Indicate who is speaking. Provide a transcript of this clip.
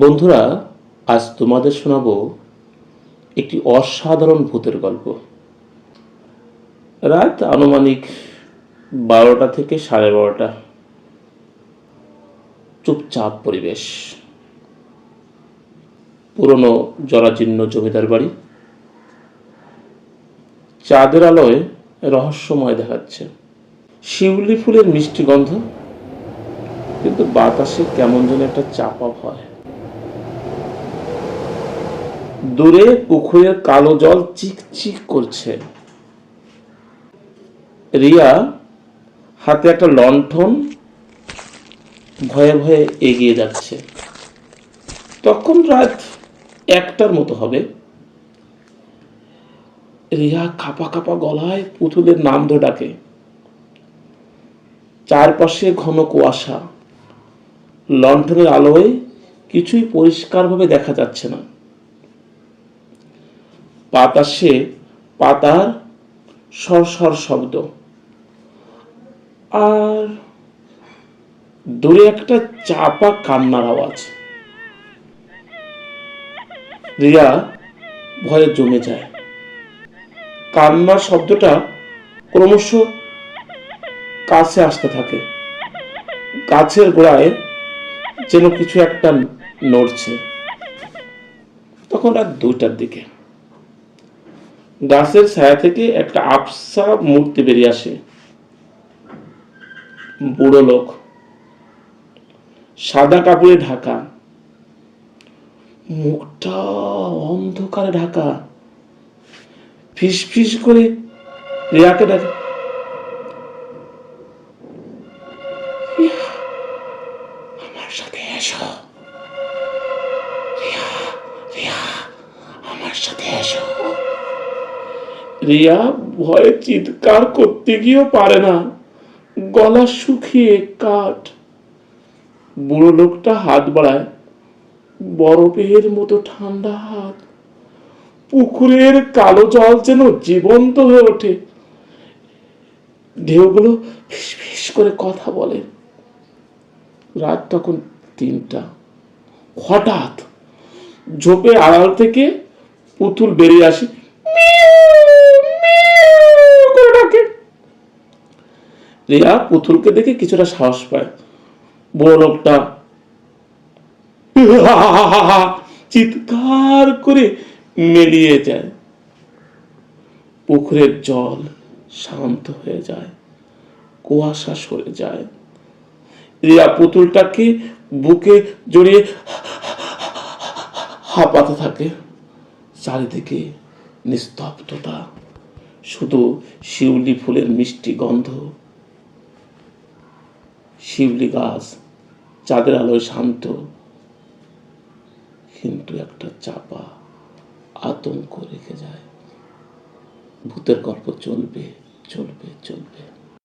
Speaker 1: বন্ধুরা, আজ তোমাদের শোনাবো একটি অসাধারণ ভূতের গল্প। রাত আনুমানিক 12টা থেকে 12:30। চুপচাপ পরিবেশ। পুরনো জরাজীর্ণ জমিদার বাড়ি। চাঁদের আলোয় রহস্যময় দেখাচ্ছে। শিউলি ফুলের মিষ্টি গন্ধ, কিন্তু বাতাসে কেমন যেন একটা চাপা ভয়। দূরে পুকুরের কালো জল চিকচিক করছে। রিয়া হাতে একটা লণ্ঠন ভয়ে ভয়ে এগিয়ে যাচ্ছে। তখন রাত 1টার মতো হবে। রিয়া কাঁপা কাঁপা গলায় পুতুলের নাম ধরে ডাকে। চারপাশে ঘন কুয়াশা। লণ্ঠনের আলোয় কিছুই পরিষ্কারভাবে দেখা যাচ্ছে না। বাতাসে পাতার সরসর শব্দ, আর দূরে একটা চাপা কান্নার আওয়াজ। রিয়া ভয়ে জমে যায়। কান্নার শব্দটা ক্রমশ কাছে আসতে থাকে। গাছের গোড়ায় যেন কিছু একটা নড়ছে। তখন রাত 2টার দিকে গাছের ছায়া থেকে একটা আবছা মূর্তি বেরিয়ে আসে। বুড়ো লোক, সাদা কাপড়ে ঢাকা, মুখটা অন্ধকারে ঢাকা। ফিস ফিস করে রিয়াকে ডাকে, আমার সাথে এসো। রিয়া, রিয়া, আমার সাথে এসো। রিয়া ভয়ে চিৎকার করতে গিয়েও পারে না, গলা শুকিয়ে কাঠ। বুড়ো লোকটা হাত বাড়ায়, বরফের মতো ঠান্ডা হাত। পুকুরের কালো জল যেন জীবন্ত হয়ে ওঠে। ঢেউগুলো ফিস ফিস করে কথা বলে। রাত তখন 3টা। হঠাৎ ঝোপের আড়াল থেকে পুতুল বেরিয়ে আসে, করে ডাকে। রিয়া পুতুলকে দেখে কিছুটা সাহস পায়। বড় লোকটা চিৎকার করে মিলিয়ে যায়। পুকুরের জল শান্ত হয়ে যায়, কুয়াশা সরে যায়। রিয়া পুতুলটাকে বুকে জড়িয়ে হাঁপাতে থাকে। চারিদিকে নিস্তব্ধতা, শুধু শিউলি ফুলের মিষ্টি গন্ধ। শিউলি গাছ চাঁদের আলোয় শান্ত, কিন্তু একটা চাপা আতঙ্ক রেখে যায়। ভূতের গল্প চলবে, চলবে, চলবে।